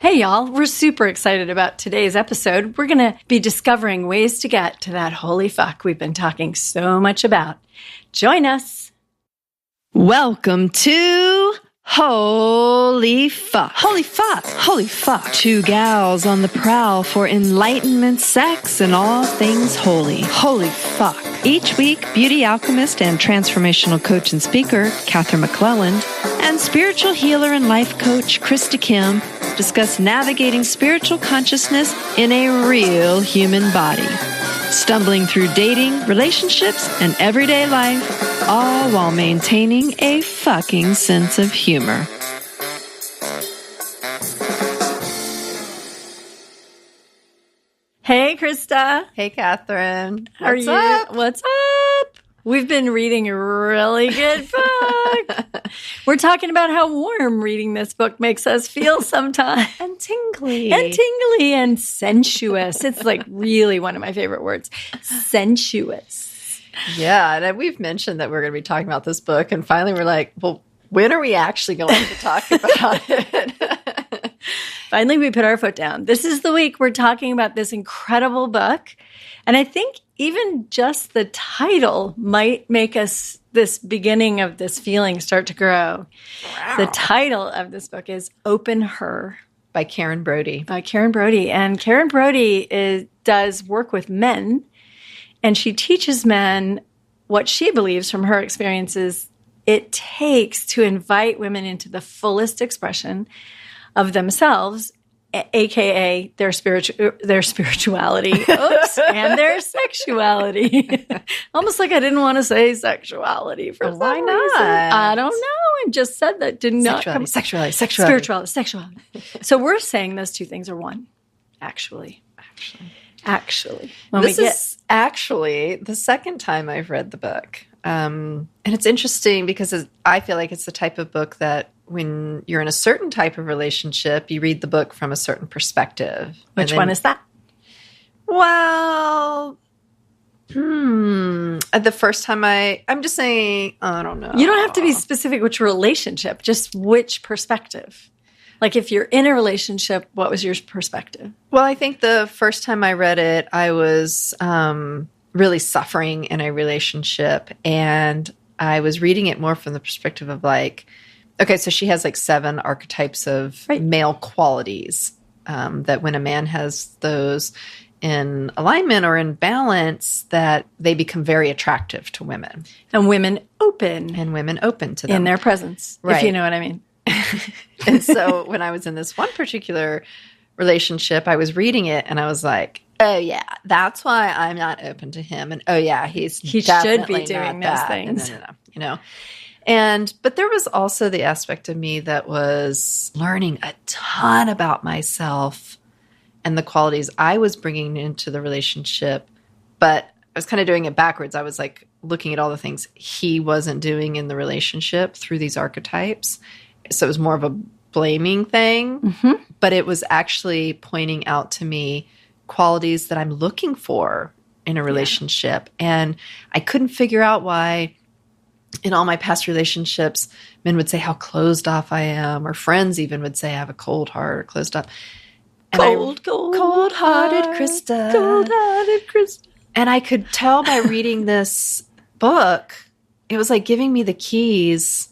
Hey, y'all. We're super excited about today's episode. We're going to be discovering ways to get to that holy fuck we've been talking so much about. Join us. Welcome to Holy Fuck. Holy Fuck. Holy Fuck. Two gals on the prowl for enlightenment, sex, and all things holy. Holy Fuck. Each week, beauty alchemist and transformational coach and speaker, Katherine McClelland, and spiritual healer and life coach, Krista Kim, discuss navigating spiritual consciousness in a real human body. Stumbling through dating, relationships, and everyday life, all while maintaining a fucking sense of humor. Hey, Krista. Hey, Katherine. What's up? What's up? We've been reading a really good book. We're talking about how warm reading this book makes us feel sometimes. And tingly. And tingly and sensuous. It's like really one of my favorite words. Sensuous. Yeah, and we've mentioned that we're going to be talking about this book, and finally we're like, well, when are we actually going to talk about it? Finally, we put our foot down. This is the week we're talking about this incredible book. And I think even just the title might make us, this beginning of this feeling, start to grow. Wow. The title of this book is Open Her. By Karen Brody. By Karen Brody. And Karen Brody does work with men, and she teaches men what she believes from her experiences it takes to invite women into the fullest expression of themselves, aka their spirituality, oops, and their sexuality. Almost like I didn't want to say sexuality for some Why not? reason. I don't know. I just said that did not come. Sexuality. Spirituality. So we're saying those two things are one. Actually. This is actually the second time I've read the book. And it's interesting because I feel like it's the type of book that when you're in a certain type of relationship, you read the book from a certain perspective. Which one is that? Well, the first time I'm just saying, I don't know. You don't have to be specific which relationship, just which perspective. Like if you're in a relationship, what was your perspective? Well, I think the first time I read it, I was really suffering in a relationship, and I was reading it more from the perspective of like, okay, so she has like 7 archetypes of male qualities that when a man has those in alignment or in balance, that they become very attractive to women. And women open. To them. In their presence, if you know what I mean. And so when I was in this one particular relationship, I was reading it and I was like, oh yeah, that's why I'm not open to him. And oh yeah, he should be doing those things. No. But there was also the aspect of me that was learning a ton about myself and the qualities I was bringing into the relationship. But I was kind of doing it backwards. I was like looking at all the things he wasn't doing in the relationship through these archetypes. So it was more of a blaming thing, but it was actually pointing out to me qualities that I'm looking for in a relationship. And I couldn't figure out why in all my past relationships, men would say how closed off I am, or friends even would say I have a cold heart or closed up. And cold-hearted Krista. Cold-hearted Krista. And I could tell by reading this book, it was like giving me the keys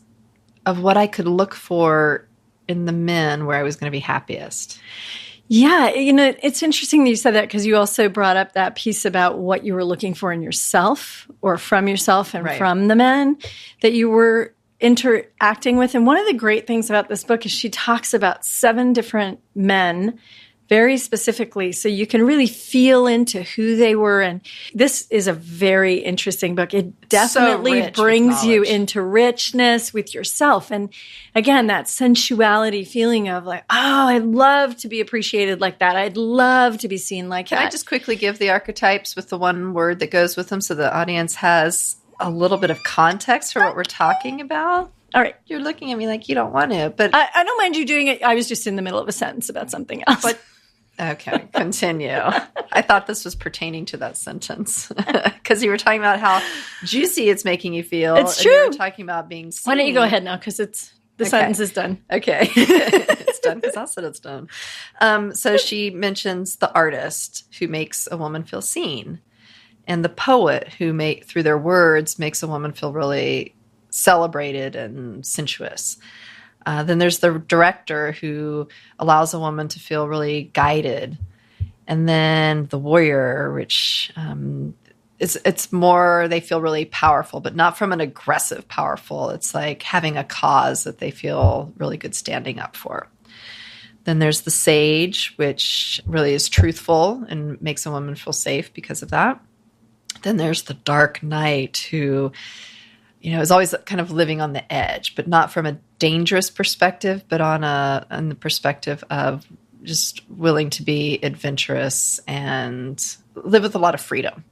of what I could look for in the men where I was going to be happiest. Yeah, it's interesting that you said that because you also brought up that piece about what you were looking for in yourself or from yourself and from the men that you were interacting with. And one of the great things about this book is she talks about 7 different men very specifically, so you can really feel into who they were. And this is a very interesting book. It definitely brings you into richness with yourself. And again, that sensuality feeling of like, oh, I'd love to be appreciated like that. I'd love to be seen like that. Can I just quickly give the archetypes with the one word that goes with them so the audience has a little bit of context for what we're talking about? All right. You're looking at me like you don't want to, but I don't mind you doing it. I was just in the middle of a sentence about something else. But okay, continue. I thought this was pertaining to that sentence because you were talking about how juicy it's making you feel. It's true. You were talking about being seen. Why don't you go ahead now because the sentence is done. Okay. done because I said it's done. So she mentions the artist who makes a woman feel seen, and the poet who through their words makes a woman feel really celebrated and sensuous. Then there's the director who allows a woman to feel really guided. And then the warrior, which it's more, they feel really powerful, but not from an aggressive powerful. It's like having a cause that they feel really good standing up for. Then there's the sage, which really is truthful and makes a woman feel safe because of that. Then there's the dark knight who, is always kind of living on the edge, but not from a dangerous perspective, but on the perspective of just willing to be adventurous and live with a lot of freedom.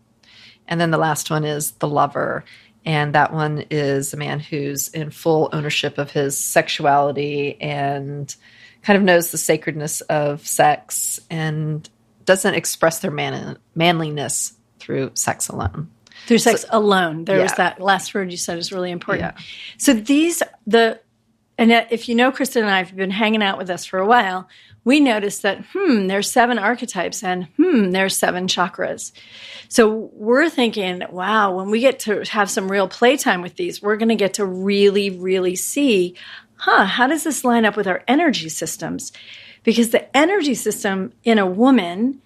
And then the last one is the lover. And that one is a man who's in full ownership of his sexuality and kind of knows the sacredness of sex and doesn't express their manliness through sex alone. Through sex alone. There was that last word you said is really important. Yeah. So and if you know Kristen and I have been hanging out with us for a while, we noticed that, there's 7 archetypes and, there's 7 chakras. So we're thinking, wow, when we get to have some real playtime with these, we're going to get to really, really see, how does this line up with our energy systems? Because the energy system in a woman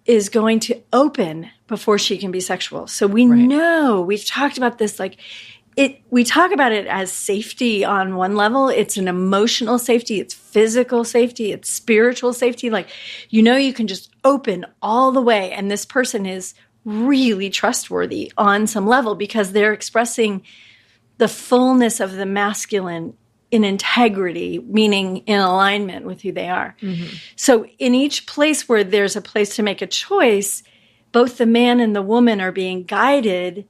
is going to open before she can be sexual. So we know, we've talked about this, we talk about it as safety on one level. It's an emotional safety. It's physical safety. It's spiritual safety. You can just open all the way. And this person is really trustworthy on some level because they're expressing the fullness of the masculine in integrity, meaning in alignment with who they are. Mm-hmm. So in each place where there's a place to make a choice, both the man and the woman are being guided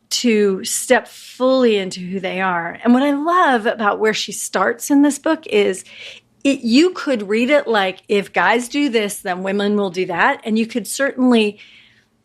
to step fully into who they are. And what I love about where she starts in this book is you could read it like, if guys do this, then women will do that. And you could certainly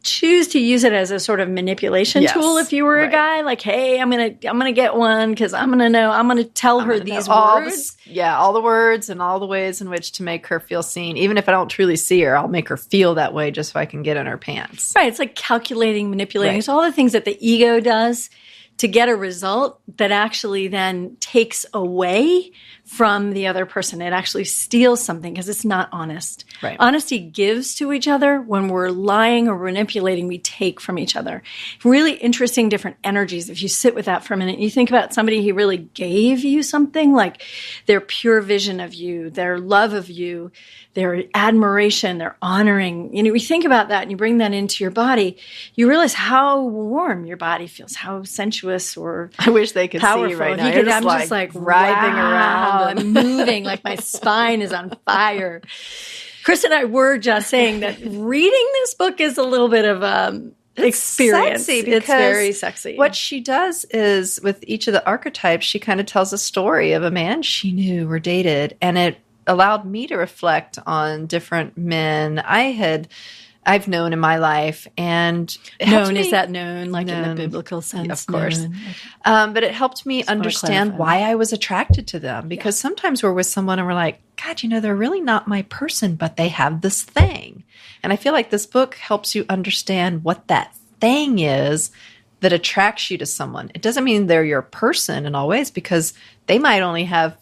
choose to use it as a sort of manipulation tool if you were a guy. Like, hey, I'm gonna get one because I'm gonna tell her these words. All the words and all the ways in which to make her feel seen. Even if I don't truly see her, I'll make her feel that way just so I can get in her pants. Right. It's like calculating, manipulating. Right. It's all the things that the ego does to get a result that actually then takes away from the other person. It actually steals something because it's not honest. Right. Honesty gives to each other. When we're lying or manipulating, we take from each other. Really interesting different energies. If you sit with that for a minute, you think about somebody who really gave you something, like their pure vision of you, their love of you, their admiration, their honoring. We think about that and you bring that into your body, you realize how warm your body feels, how sensuous or I wish they could powerful. see you right now. I'm just like writhing around. I'm moving like my spine is on fire. Chris and I were just saying that reading this book is a little bit of experience. It's very sexy. What she does is with each of the archetypes, she kind of tells a story of a man she knew or dated, and it allowed me to reflect on different men I've known in my life. And is that known, like in the biblical sense? Of course. But it helped me understand why I was attracted to them. Because sometimes we're with someone and we're like, God, they're really not my person, but they have this thing. And I feel like this book helps you understand what that thing is that attracts you to someone. It doesn't mean they're your person in all ways, because they might only have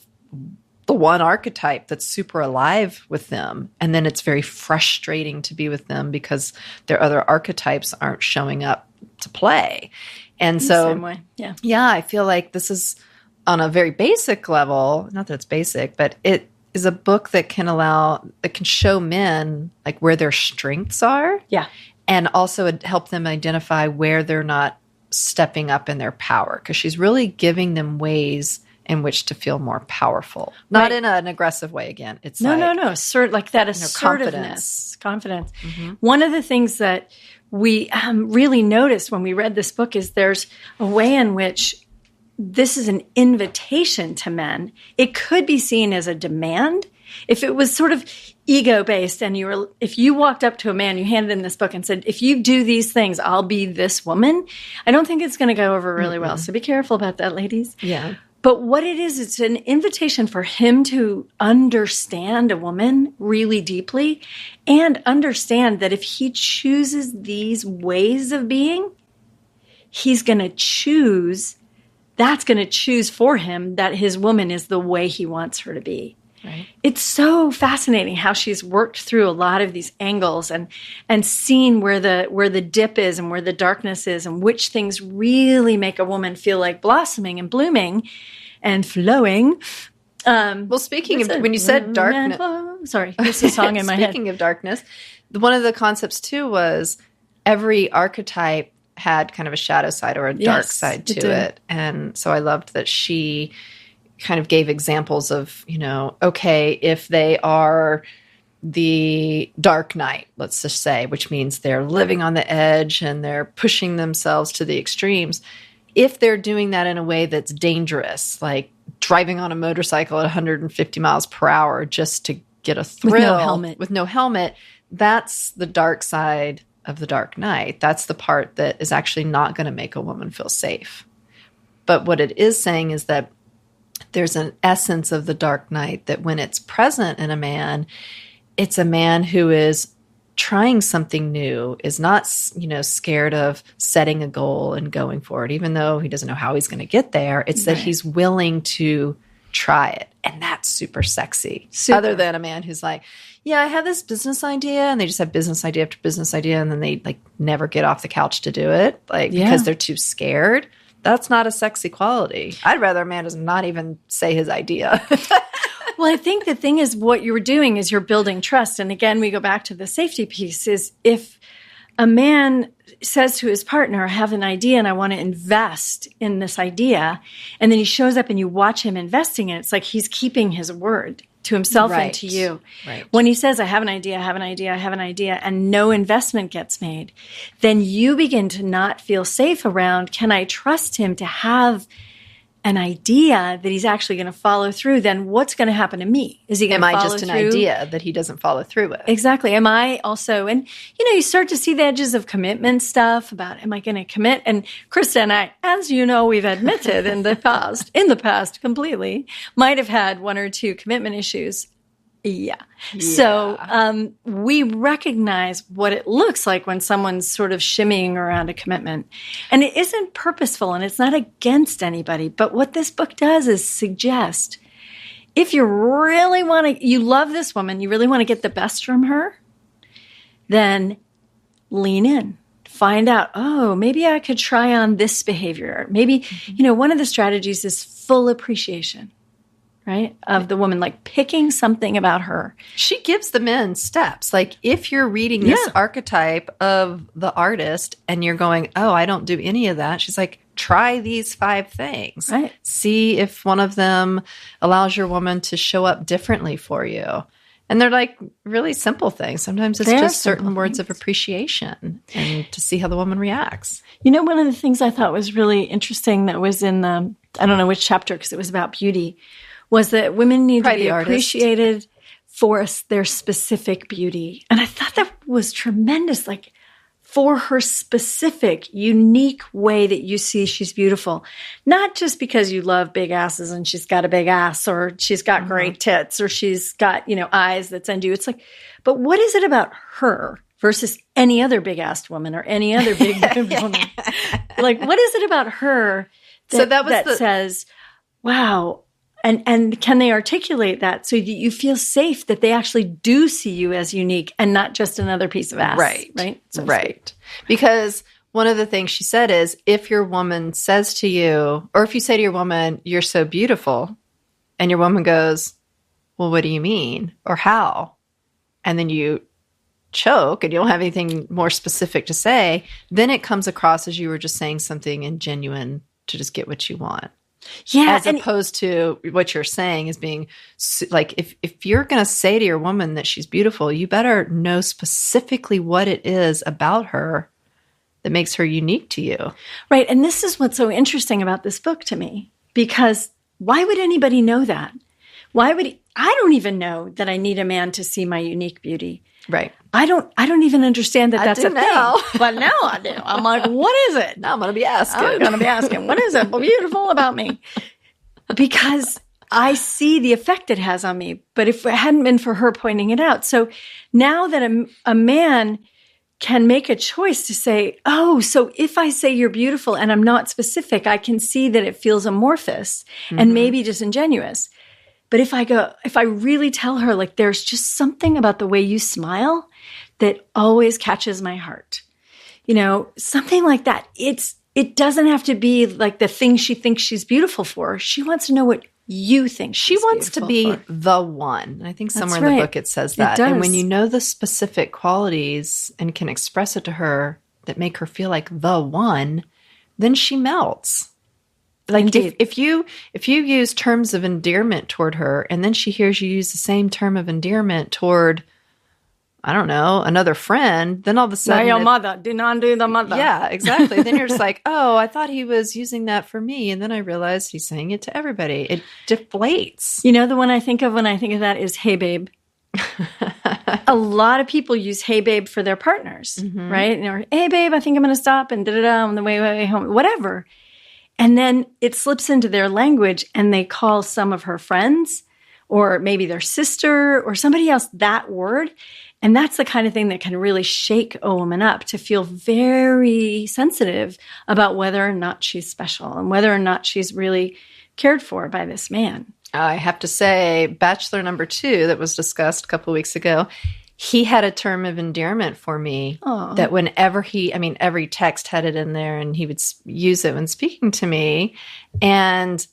the one archetype that's super alive with them. And then it's very frustrating to be with them because their other archetypes aren't showing up to play. And so, same way. Yeah, I feel like this is on a very basic level, not that it's basic, but it is a book that can show men like where their strengths are. Yeah. And also help them identify where they're not stepping up in their power. Because she's really giving them ways in which to feel more powerful. Not in an aggressive way, again. It's no. Like that assertiveness. Confidence. Mm-hmm. One of the things that we really noticed when we read this book is there's a way in which this is an invitation to men. It could be seen as a demand. If it was sort of ego-based and if you walked up to a man, you handed him this book and said, if you do these things, I'll be this woman, I don't think it's going to go over really well. So be careful about that, ladies. Yeah. But what it is, it's an invitation for him to understand a woman really deeply and understand that if he chooses these ways of being, he's going to choose, that's going to choose for him that his woman is the way he wants her to be. Right. It's so fascinating how she's worked through a lot of these angles and seen where the dip is and where the darkness is and which things really make a woman feel like blossoming and blooming and flowing. Well, speaking of, when you said darkness, sorry, there's a song in my head. Speaking of darkness, one of the concepts too was every archetype had kind of a shadow side or a dark side to it. And so I loved that she kind of gave examples of, okay, if they are the dark knight, let's just say, which means they're living on the edge and they're pushing themselves to the extremes. If they're doing that in a way that's dangerous, like driving on a motorcycle at 150 miles per hour just to get a thrill with no helmet, that's the dark side of the dark knight. That's the part that is actually not going to make a woman feel safe. But what it is saying is that there's an essence of the dark knight that when it's present in a man, it's a man who is trying something new, is not, scared of setting a goal and going for it, even though he doesn't know how he's going to get there. It's that he's willing to try it. And that's super sexy. Other than a man who's like, yeah, I have this business idea, and they just have business idea after business idea, and then they never get off the couch to do it, because they're too scared. That's not a sexy quality. I'd rather a man does not even say his idea. Well, I think the thing is what you're doing is you're building trust. And again, we go back to the safety piece is if a man says to his partner, I have an idea and I want to invest in this idea, and then he shows up and you watch him investing in it, it's like he's keeping his word to himself and to you. Right. When he says, I have an idea, and no investment gets made, then you begin to not feel safe around, can I trust him to have an idea that he's actually going to follow through? Then what's going to happen to me? Is he going to follow through? Am I just an idea that he doesn't follow through with? Exactly. Am I also, and you start to see the edges of commitment stuff about, am I going to commit? And Krista and I, as you know, we've admitted in the past completely, might have had one or two commitment issues. Yeah. So we recognize what it looks like when someone's sort of shimmying around a commitment. And it isn't purposeful and it's not against anybody. But what this book does is suggest if you really you love this woman, you really want to get the best from her, then lean in. Find out, maybe I could try on this behavior. Maybe, one of the strategies is full appreciation. Right? Of the woman, like picking something about her. She gives the men steps. Like if you're reading this archetype of the artist and you're going, I don't do any of that. She's like, try these 5 things. Right. See if one of them allows your woman to show up differently for you. And they're like really simple things. Sometimes it's just certain words of appreciation and to see how the woman reacts. One of the things I thought was really interesting that was in the, I don't know which chapter because it was about beauty, was that women need to be appreciated for their specific beauty. And I thought that was tremendous, like for her specific, unique way that you see she's beautiful. Not just because you love big asses and she's got a big ass or she's got great tits or she's got, eyes that send you. It's like, but what is it about her versus any other big-assed woman or any other big woman? Like, what is it about her that says, wow, And can they articulate that so that you feel safe that they actually do see you as unique and not just another piece of ass? Right. So right. Because one of the things she said is if your woman says to you, or if you say to your woman, you're so beautiful, and your woman goes, well, what do you mean? Or how? And then you choke and you don't have anything more specific to say, then it comes across as you were just saying something ingenuine to just get what you want. Yeah. As opposed to what you're saying is being like, if you're going to say to your woman that she's beautiful, you better know specifically what it is about her that makes her unique to you. Right. And this is what's so interesting about this book to me, because why would anybody know that? I don't even know that I need a man to see my unique beauty. Right. I don't even understand that that's a now. thing. But now I do. I'm like, what is it? Now I'm going to be asking. I'm going to be asking, what is it beautiful about me? because I see the effect it has on me. But if it hadn't been for her pointing it out. So now that a man can make a choice to say, oh, so if I say you're beautiful and I'm not specific, I can see that it feels amorphous and maybe disingenuous. But if I really tell her, like, there's just something about the way you smile that always catches my heart, something like that. It doesn't have to be like the thing she thinks she's beautiful for. She wants to know what you think she wants to be for. the one. I think somewhere in the book it says that. And when you know the specific qualities and can express it to her that make her feel like the one, then she melts. Like if you use terms of endearment toward her and then she hears you use the same term of endearment toward, I don't know, another friend, then all of a sudden... your mother. Do not do the mother. Yeah, exactly. Then you're just like, oh, I thought he was using that for me. And then I realized he's saying it to everybody. It deflates. The one I think of when I think of that is, hey, babe. A lot of people use hey, babe for their partners, right? Or, hey, babe, I think I'm going to stop and da-da-da on the way home, whatever. And then it slips into their language and they call some of her friends or maybe their sister or somebody else that word. And that's the kind of thing that can really shake a woman up to feel very sensitive about whether or not she's special and whether or not she's really cared for by this man. I have to say, Bachelor number 2 that was discussed a couple of weeks ago, he had a term of endearment for me that whenever every text had it in there and he would use it when speaking to me. And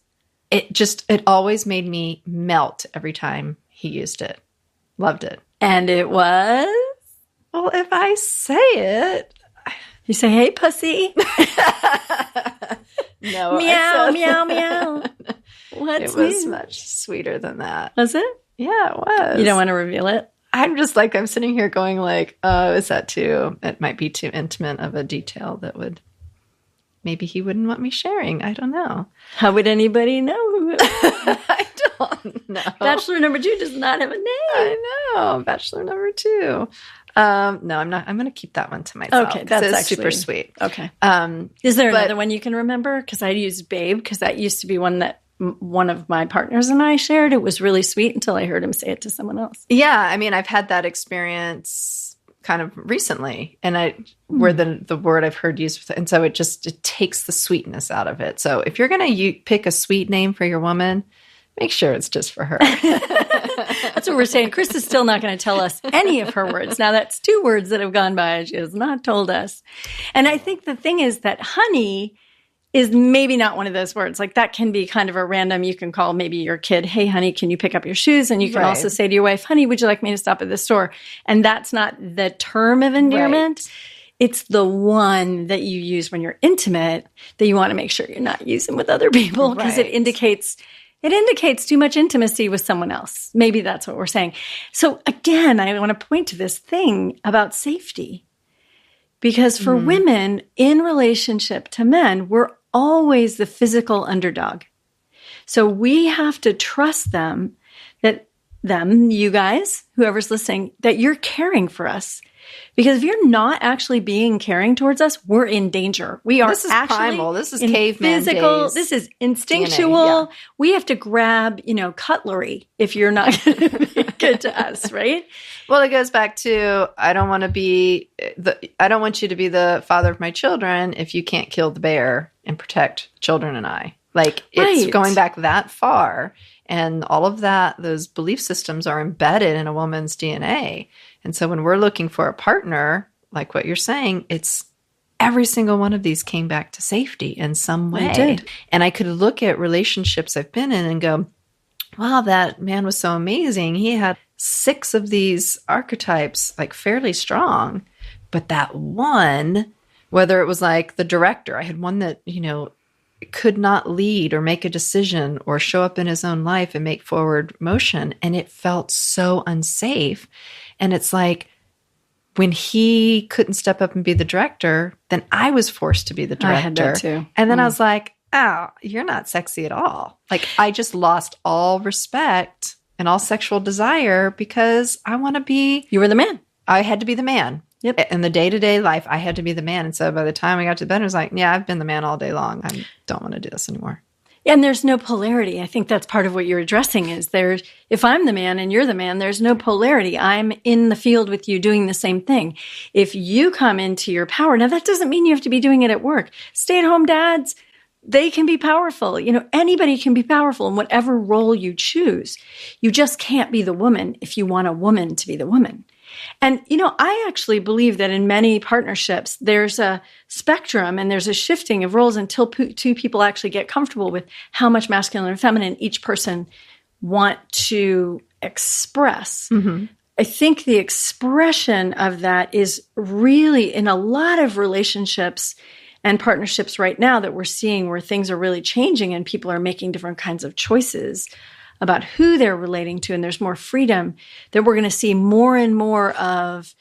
it always made me melt every time he used it. Loved it. And it was? Well, if I say it. You say, hey, pussy. No. Meow, meow, meow. It was much sweeter than that. Was it? Yeah, it was. You don't want to reveal it? I'm just like, I'm sitting here going like, oh, is that it might be too intimate of a detail that maybe he wouldn't want me sharing. I don't know. How would anybody know? I don't know. Bachelor number 2 does not have a name. I know. Bachelor number 2. No, I'm not. I'm going to keep that one to myself. Okay, that's actually super sweet. Okay. Is there another one you can remember? Because I used babe because that used to be one that one of my partners and I shared. It was really sweet until I heard him say it to someone else. Yeah, I've had that experience kind of recently, and where the word I've heard used, and so it takes the sweetness out of it. So if you're going to pick a sweet name for your woman, make sure it's just for her. That's what we're saying. Krista's still not going to tell us any of her words. Now, that's 2 words that have gone by. She has not told us. And I think the thing is that honey is maybe not one of those words. Like that can be kind of a random, you can call maybe your kid, hey, honey, can you pick up your shoes? And you can also say to your wife, honey, would you like me to stop at the store? And that's not the term of endearment. Right. It's the one that you use when you're intimate that you want to make sure you're not using with other people because it indicates too much intimacy with someone else. Maybe that's what we're saying. So again, I want to point to this thing about safety. Because for women in relationship to men, we're always the physical underdog. So we have to trust them, you guys, whoever's listening, that you're caring for us. Because if you're not actually being caring towards us, we're in danger. We are This is actually primal. This is caveman physical. days. This is instinctual. DNA, yeah. We have to grab, cutlery if you're not going to be good to us, right? Well, it goes back to I don't want you to be the father of my children if you can't kill the bear and protect children and I. Like it's going back that far. And all of that, those belief systems are embedded in a woman's DNA. And so when we're looking for a partner, like what you're saying, it's every single one of these came back to safety in some way. It did. And I could look at relationships I've been in and go, wow, that man was so amazing. He had 6 of these archetypes, like fairly strong. But that one, whether it was like the director, I had one that, could not lead or make a decision or show up in his own life and make forward motion. And it felt so unsafe. And it's like when he couldn't step up and be the director, then I was forced to be the director. I had that too. And then I was like, oh, you're not sexy at all. Like I just lost all respect and all sexual desire because I want to be. You were the man. I had to be the man. Yep. In the day-to-day life, I had to be the man. And so by the time I got to bed, I was like, yeah, I've been the man all day long. I don't want to do this anymore. And there's no polarity. I think that's part of what you're addressing is if I'm the man and you're the man, there's no polarity. I'm in the field with you doing the same thing. If you come into your power, now that doesn't mean you have to be doing it at work. Stay-at-home dads, they can be powerful. Anybody can be powerful in whatever role you choose. You just can't be the woman if you want a woman to be the woman. And, I actually believe that in many partnerships, there's a spectrum and there's a shifting of roles until two people actually get comfortable with how much masculine and feminine each person want to express. Mm-hmm. I think the expression of that is really in a lot of relationships and partnerships right now that we're seeing where things are really changing and people are making different kinds of choices about who they're relating to, and there's more freedom, that we're going to see more and more of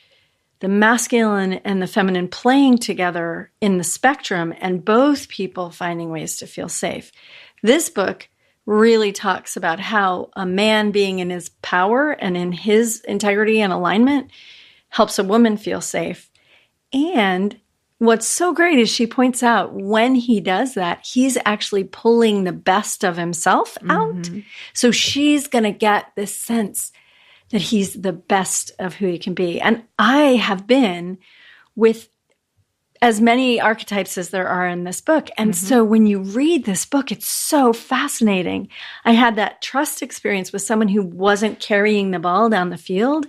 the masculine and the feminine playing together in the spectrum and both people finding ways to feel safe. This book really talks about how a man being in his power and in his integrity and alignment helps a woman feel safe. And what's so great is she points out when he does that, he's actually pulling the best of himself out. Mm-hmm. So she's going to get this sense that he's the best of who he can be. And I have been with as many archetypes as there are in this book. And so when you read this book, it's so fascinating. I had that trust experience with someone who wasn't carrying the ball down the field.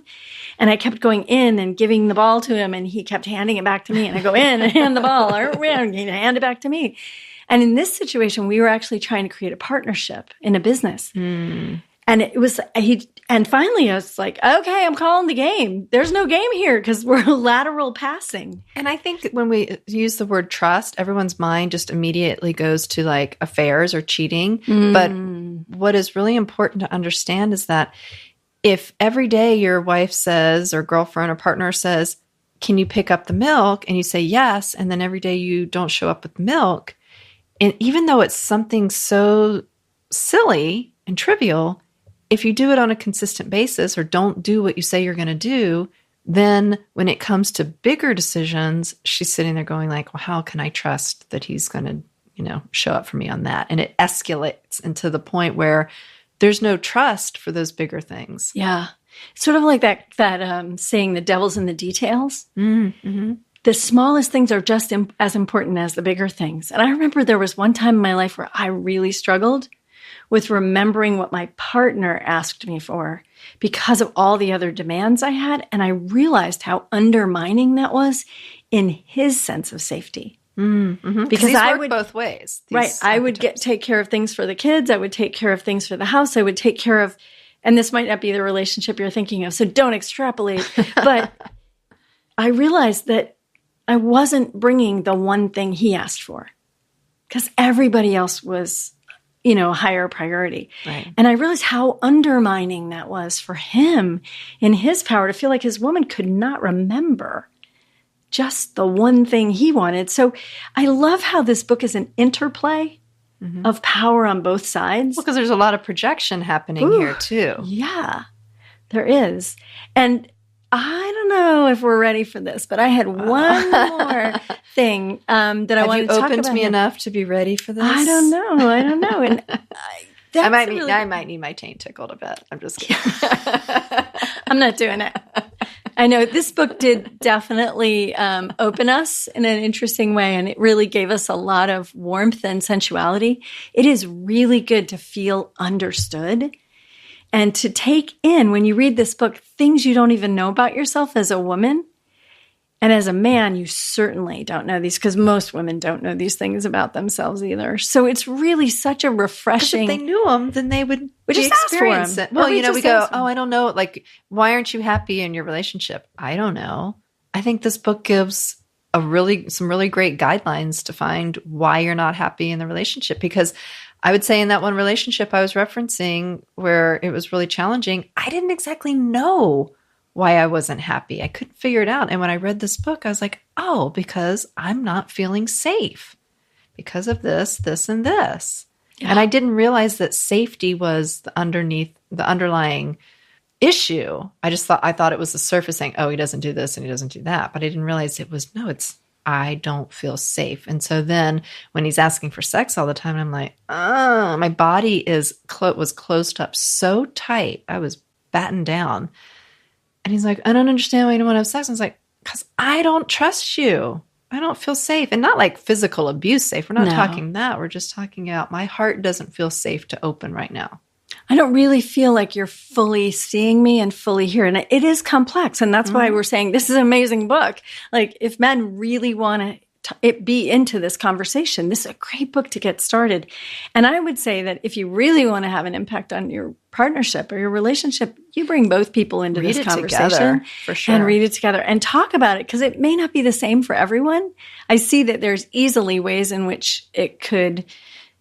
And I kept going in and giving the ball to him, and he kept handing it back to me. And I go in and hand the ball, or hand it back to me. And in this situation, we were actually trying to create a partnership in a business. Mm. And and finally I was like, okay, I'm calling the game. There's no game here because we're lateral passing. And I think when we use the word trust, everyone's mind just immediately goes to like affairs or cheating. Mm. But what is really important to understand is that if every day your wife says, or girlfriend or partner says, can you pick up the milk? And you say yes. And then every day you don't show up with the milk. And even though it's something so silly and trivial, if you do it on a consistent basis or don't do what you say you're going to do, then when it comes to bigger decisions, she's sitting there going like, well, how can I trust that he's going to, show up for me on that? And it escalates into the point where there's no trust for those bigger things. Yeah. Sort of like that saying, the devil's in the details. Mm-hmm. The smallest things are just as important as the bigger things. And I remember there was one time in my life where I really struggled with remembering what my partner asked me for because of all the other demands I had. And I realized how undermining that was in his sense of safety. Mm-hmm. Because I would both ways. Right. I would take care of things for the kids. I would take care of things for the house. I would take care of, and this might not be the relationship you're thinking of, so don't extrapolate. But I realized that I wasn't bringing the one thing he asked for because everybody else was a higher priority. Right. And I realized how undermining that was for him in his power to feel like his woman could not remember just the one thing he wanted. So I love how this book is an interplay of power on both sides. Well, because there's a lot of projection happening here too. Yeah, there is. And I don't know if we're ready for this, but I had one more thing that I wanted to talk about. Have you opened me enough to be ready for this? I don't know. And I might need my taint tickled a bit. I'm just kidding. I'm not doing it. I know this book did definitely open us in an interesting way, and it really gave us a lot of warmth and sensuality. It is really good to feel understood and to take in, when you read this book, things you don't even know about yourself as a woman. And as a man, you certainly don't know these, because most women don't know these things about themselves either. So it's really such a refreshing... If they knew them, then they would just experience it. Well, we go, I don't know. Like, why aren't you happy in your relationship? I don't know. I think this book gives some really great guidelines to find why you're not happy in the relationship. Because I would say in that one relationship I was referencing where it was really challenging, I didn't exactly know why I wasn't happy. I couldn't figure it out. And when I read this book, I was like, oh, because I'm not feeling safe because of this, this, and this. Yeah. And I didn't realize that safety was the underlying issue. I thought it was the surface saying, oh, he doesn't do this and he doesn't do that. But I didn't realize it's I don't feel safe. And so then when he's asking for sex all the time, I'm like, oh, my body was closed up so tight. I was battened down. And he's like, I don't understand why you don't want to have sex. I was like, because I don't trust you. I don't feel safe. And not like physical abuse safe. We're not talking that. We're just talking about my heart doesn't feel safe to open right now. I don't really feel like you're fully seeing me and fully here. And it is complex. And that's why we're saying this is an amazing book. Like, if men really want to be into this conversation, this is a great book to get started. And I would say that if you really want to have an impact on your partnership or your relationship, you bring both people into this conversation together, for sure. and read it together and talk about it, because it may not be the same for everyone. I see that there's easily ways in which it could,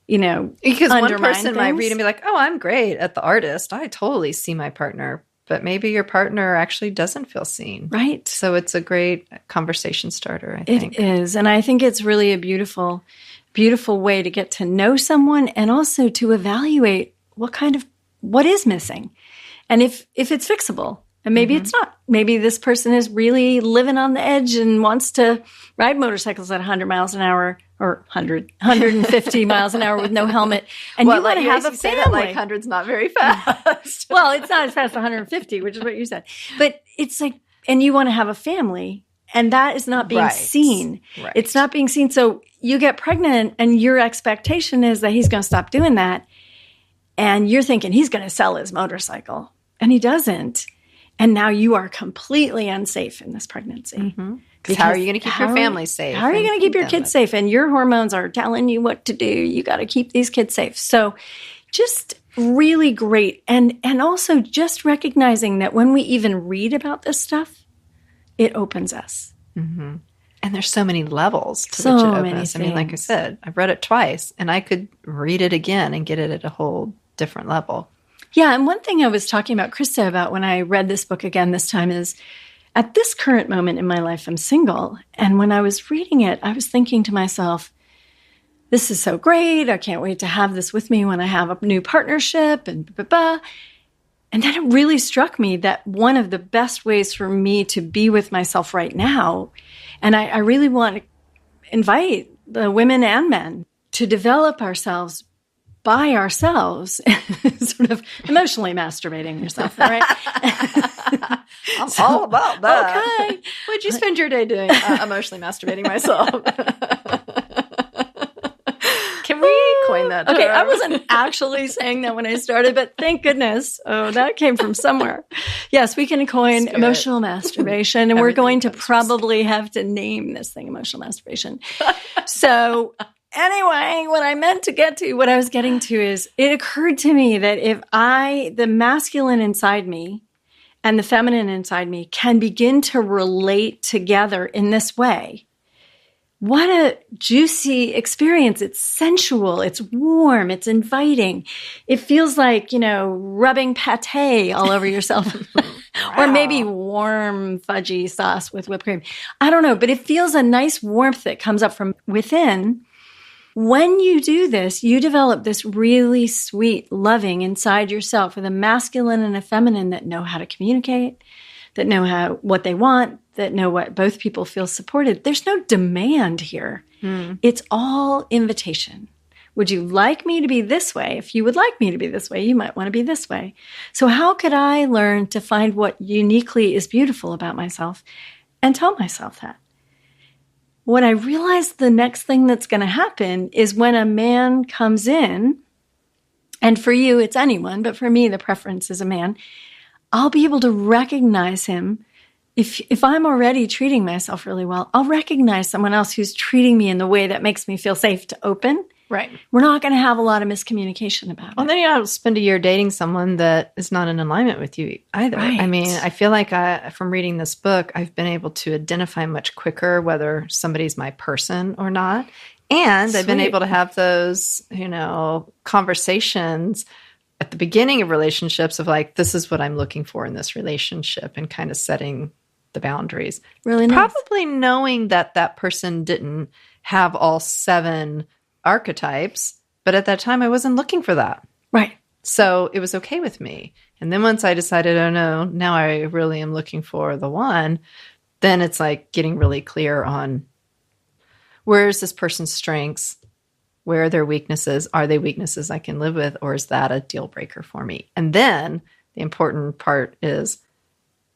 because one person things. might read and be like, oh, I'm great at the artist. I totally see my partner. But maybe your partner actually doesn't feel seen. Right. So it's a great conversation starter, I think. It is. And I think it's really a beautiful, beautiful way to get to know someone and also to evaluate what is missing. And if it's fixable. And maybe it's not. Maybe this person is really living on the edge and wants to ride motorcycles at 100 miles an hour or 150 miles an hour with no helmet. And you want to have a family. Say that like 100's not very fast. Well, it's not as fast as 150, which is what you said. But it's like, and you want to have a family, and that is not being seen. Right. It's not being seen. So you get pregnant, and your expectation is that he's going to stop doing that. And you're thinking he's going to sell his motorcycle, and he doesn't. And now you are completely unsafe in this pregnancy. Mm-hmm. Because how are you going to keep your family safe? How are you going to keep your kids safe? And your hormones are telling you what to do. You got to keep these kids safe. So just really great. And also just recognizing that when we even read about this stuff, it opens us. Mm-hmm. And there's so many levels to which it opens. I mean, like I said, I've read it twice, and I could read it again and get it at a whole different level. Yeah, and one thing I was talking about, Krista, about when I read this book again this time is, at this current moment in my life, I'm single. And when I was reading it, I was thinking to myself, this is so great. I can't wait to have this with me when I have a new partnership and blah, blah, blah. And then it really struck me that one of the best ways for me to be with myself right now, and I really want to invite the women and men to develop ourselves by ourselves, sort of emotionally masturbating yourself, right? I'm all about that. Okay. What'd you spend your day doing? Emotionally masturbating myself. Can we coin that term? Okay, I wasn't actually saying that when I started, but thank goodness. Oh, that came from somewhere. Yes, we can coin emotional masturbation, and we're going to probably have to name this thing emotional masturbation. So anyway, what I was getting to is, it occurred to me that if the masculine inside me and the feminine inside me can begin to relate together in this way, what a juicy experience. It's sensual, it's warm, it's inviting. It feels like, rubbing pate all over yourself. Or maybe warm fudgy sauce with whipped cream. I don't know, but it feels a nice warmth that comes up from within. When you do this, you develop this really sweet loving inside yourself with a masculine and a feminine that know how to communicate, that know what they want, that know what both people feel supported. There's no demand here. It's all invitation. Would you like me to be this way? If you would like me to be this way, you might want to be this way. So how could I learn to find what uniquely is beautiful about myself and tell myself that? What I realized the next thing that's going to happen is when a man comes in, and for you, it's anyone, but for me, the preference is a man, I'll be able to recognize him. If I'm already treating myself really well, I'll recognize someone else who's treating me in the way that makes me feel safe to open. Right. We're not going to have a lot of miscommunication about it. Well, then you don't spend a year dating someone that is not in alignment with you either. Right. I mean, I feel like from reading this book, I've been able to identify much quicker whether somebody's my person or not. And I've been able to have those, conversations at the beginning of relationships of like, this is what I'm looking for in this relationship, and kind of setting the boundaries. Really nice. Probably knowing that person didn't have all 7 archetypes, but at that time I wasn't looking for that. Right. So it was okay with me. And then once I decided, oh no, now I really am looking for the one, then it's like getting really clear on Where is this person's strengths? Where are their weaknesses? Are they weaknesses I can live with, or is that a deal breaker for me? And then the important part is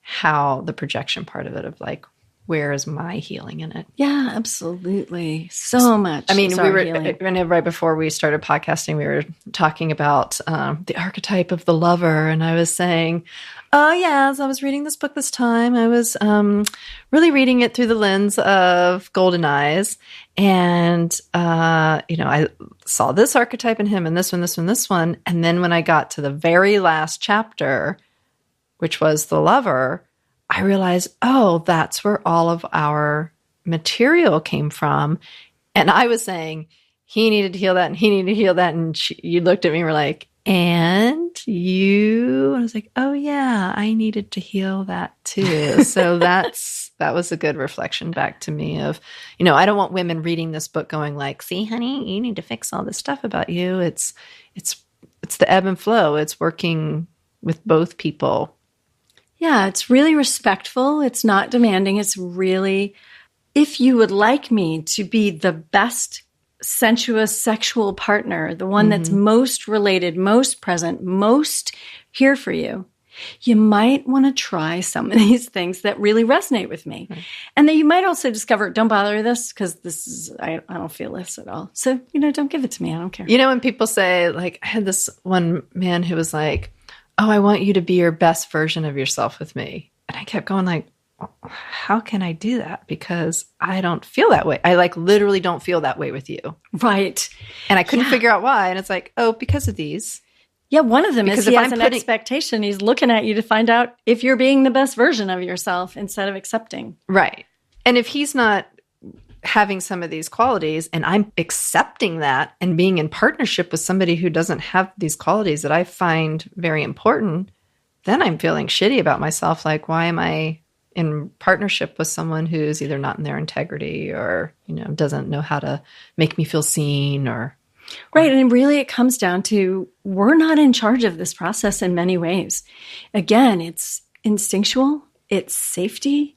how the projection part of it, of like, where is my healing in it? Yeah, absolutely. So much. I mean, right before we started podcasting, we were talking about the archetype of the lover. And I was saying, oh, yeah, as I was reading this book this time, I was really reading it through the lens of Golden Eyes. And, I saw this archetype in him and this one, this one, this one. And then when I got to the very last chapter, which was the lover, I realized, oh, that's where all of our material came from. And I was saying, he needed to heal that and he needed to heal that. And you looked at me and were like, and you? And I was like, oh, yeah, I needed to heal that too. So that was a good reflection back to me of, I don't want women reading this book going like, see, honey, you need to fix all this stuff about you. It's the ebb and flow. It's working with both people. Yeah, it's really respectful. It's not demanding. It's really, if you would like me to be the best sensuous sexual partner, the one that's most related, most present, most here for you, you might want to try some of these things that really resonate with me. Right. And then you might also discover, don't bother with this because I don't feel this at all. So, don't give it to me. I don't care. When people say, like, I had this one man who was like, oh, I want you to be your best version of yourself with me. And I kept going like, how can I do that? Because I don't feel that way. I literally don't feel that way with you. Right. And I couldn't figure out why. And it's like, oh, because of these. Yeah, one of them is he has an expectation. He's looking at you to find out if you're being the best version of yourself instead of accepting. Right. And if he's not having some of these qualities and I'm accepting that and being in partnership with somebody who doesn't have these qualities that I find very important, then I'm feeling shitty about myself. Like, why am I in partnership with someone who's either not in their integrity or, doesn't know how to make me feel seen or... Right. And really it comes down to, we're not in charge of this process in many ways. Again, it's instinctual, it's safety.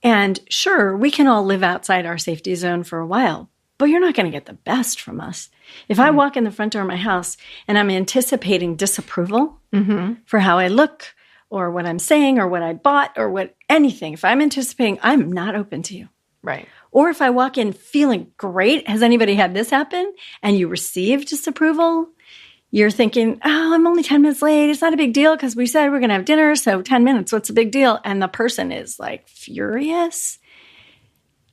And sure, we can all live outside our safety zone for a while, but you're not going to get the best from us. If I walk in the front door of my house and I'm anticipating disapproval for how I look or what I'm saying or what I bought or anything, if I'm anticipating, I'm not open to you. Right. Or if I walk in feeling great, has anybody had this happen? And you receive disapproval, you're thinking, oh, I'm only 10 minutes late. It's not a big deal because we said we're going to have dinner. So 10 minutes, what's the big deal? And the person is like furious.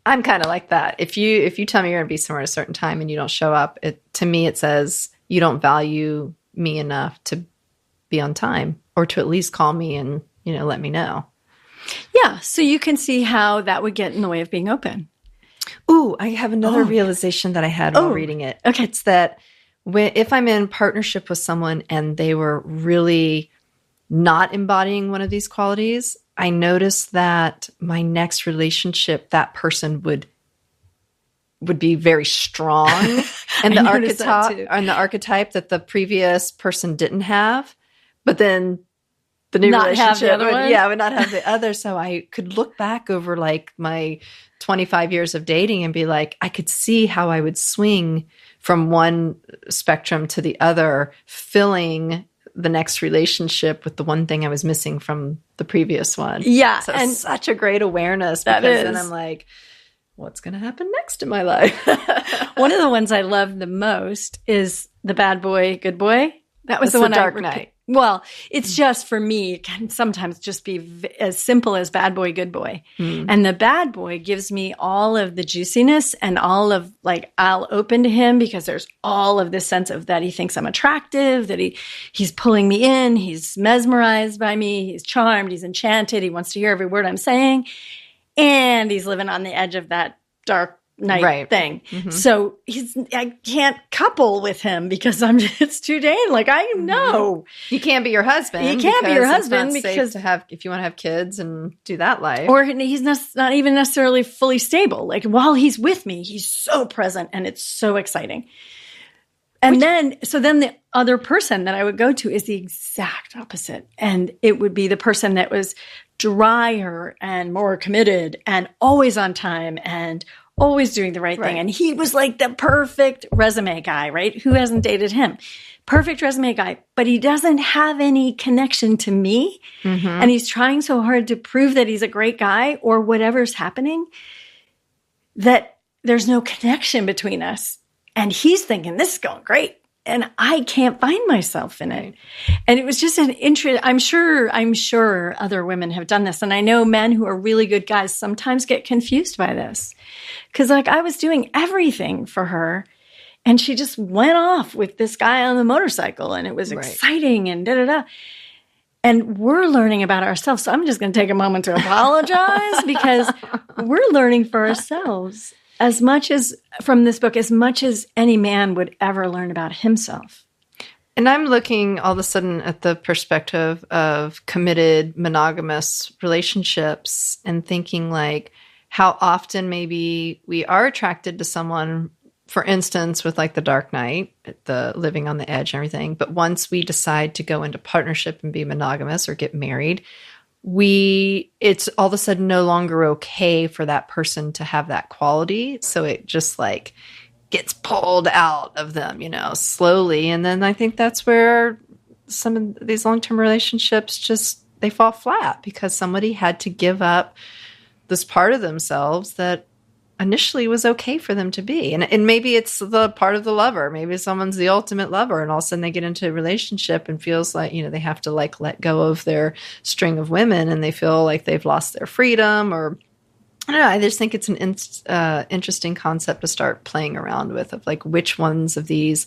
I'm kind of like that. If you tell me you're going to be somewhere at a certain time and you don't show up, to me it says you don't value me enough to be on time or to at least call me and, let me know. Yeah. So you can see how that would get in the way of being open. Ooh, I have another realization that I had while reading it. Okay. It's that if I'm in partnership with someone and they were really not embodying one of these qualities, I noticed that my next relationship, that person would be very strong and the archetype that the previous person didn't have. But then the new relationship would not have the other. So I could look back over like my 25 years of dating and be like, I could see how I would swing from one spectrum to the other, filling the next relationship with the one thing I was missing from the previous one. Yeah. So and such a great awareness because then I'm like, what's going to happen next in my life? One of the ones I love the most is the bad boy, good boy. That was the one Dark Knight. Well, it's just for me, it can sometimes just be as simple as bad boy, good boy. And the bad boy gives me all of the juiciness and all of I'll open to him because there's all of this sense of that he thinks I'm attractive, that he's pulling me in, he's mesmerized by me, he's charmed, he's enchanted, he wants to hear every word I'm saying. And he's living on the edge of that dark night thing. So I can't couple with him because it's too dang. I know he can't be your husband. He can't be your husband because if you want to have kids and do that life, or he's not even necessarily fully stable. While he's with me, he's so present and it's so exciting. And then the other person that I would go to is the exact opposite. And it would be the person that was drier and more committed and always on time and always doing the right thing. And he was like the perfect resume guy, right? Who hasn't dated him? Perfect resume guy, but he doesn't have any connection to me. And he's trying so hard to prove that he's a great guy or whatever's happening, that there's no connection between us. And he's thinking, this is going great. And I can't find myself in it. And it was just an interest. I'm sure other women have done this. And I know men who are really good guys sometimes get confused by this. Because like I was doing everything for her and she just went off with this guy on the motorcycle and it was exciting and da-da-da. And we're learning about ourselves. So I'm just going to take a moment to apologize because we're learning for ourselves. As much as from this book, as much as any man would ever learn about himself. And I'm looking all of a sudden at the perspective of committed monogamous relationships and thinking like how often maybe we are attracted to someone, for instance, with like the Dark Knight, the living on the edge and everything. But once we decide to go into partnership and be monogamous or get married, it's all of a sudden no longer okay for that person to have that quality. So it just like gets pulled out of them, slowly. And then I think that's where some of these long-term relationships they fall flat because somebody had to give up this part of themselves that initially was okay for them to be. And maybe it's the part of the lover. Maybe someone's the ultimate lover and all of a sudden they get into a relationship and feels like, they have to like let go of their string of women and they feel like they've lost their freedom or I don't know. I just think it's an interesting concept to start playing around with of like which ones of these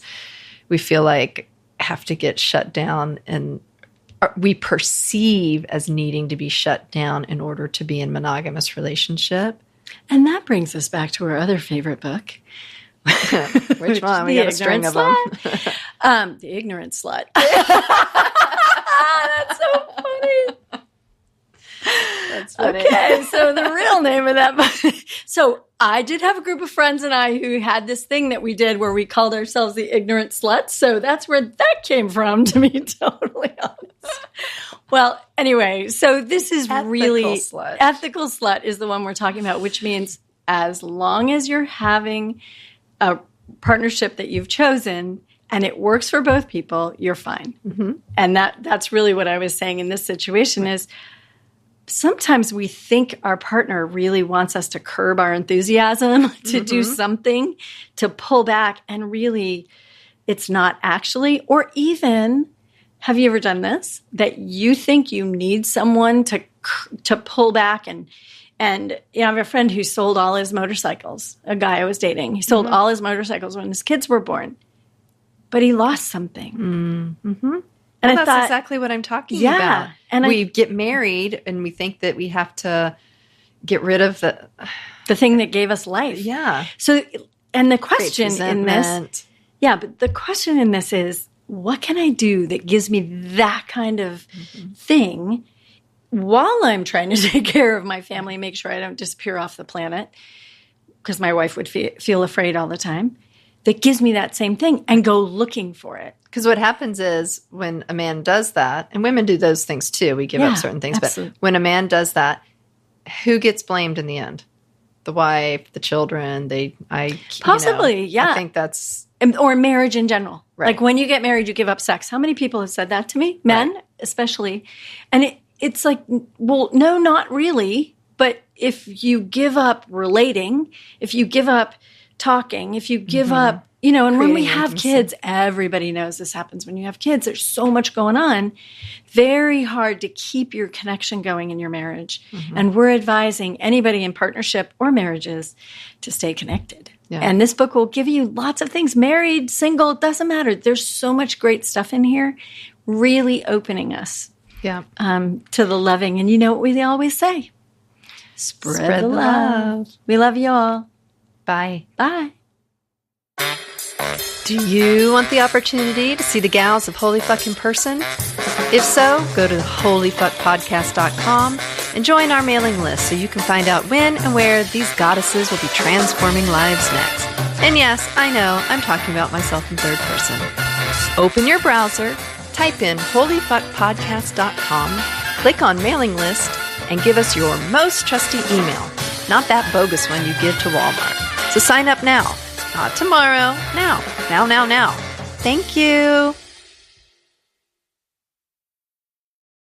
we feel like have to get shut down and we perceive as needing to be shut down in order to be in monogamous relationship. And that brings us back to our other favorite book. Which one? We got a string of them. The Ignorant Slut. That's so funny. That's funny. Okay, so the real name of that book. So I did have a group of friends and I who had this thing that we did where we called ourselves the Ignorant Sluts. So that's where that came from, to be totally honest. Well, anyway, so this is Ethical Slut is the one we're talking about, which means as long as you're having a partnership that you've chosen and it works for both people, you're fine. And that's really what I was saying in this situation is sometimes we think our partner really wants us to curb our enthusiasm, to do something, to pull back, and really it's not actually, or even... Have you ever done this? That you think you need someone to pull back and I have a friend who sold all his motorcycles, a guy I was dating. He sold all his motorcycles when his kids were born. But he lost something. And I thought, exactly what I'm talking about. And we get married and we think that we have to get rid of the thing that gave us life. Yeah. So and the question in this but the question in this is, what can I do that gives me that kind of thing while I'm trying to take care of my family, make sure I don't disappear off the planet because my wife would feel afraid all the time, that gives me that same thing and go looking for it. Because what happens is when a man does that, and women do those things too, we give up certain things, absolutely. But when a man does that, who gets blamed in the end? The wife, the children, Possibly, I think that's... Or marriage in general. Right. Like when you get married, you give up sex. How many people have said that to me? Men, especially. And it's like, well, no, not really. But if you give up relating, if you give up talking, if you give up, and when we have kids, everybody knows this happens when you have kids. There's so much going on. Very hard to keep your connection going in your marriage. And we're advising anybody in partnership or marriages to stay connected. Yeah. And this book will give you lots of things. Married, single, it doesn't matter. There's so much great stuff in here, really opening us to the loving. And you know what we always say? Spread the love. We love you all. Bye. Bye. Do you want the opportunity to see the gals of Holy Fuck in person? If so, go to holyfuckpodcast.com and join our mailing list so you can find out when and where these goddesses will be transforming lives next. And yes, I know, I'm talking about myself in third person. Open your browser, type in holyfuckpodcast.com, click on mailing list, and give us your most trusty email. not that bogus one you give to Walmart. So sign up now. Not tomorrow. Now. Now. Thank you.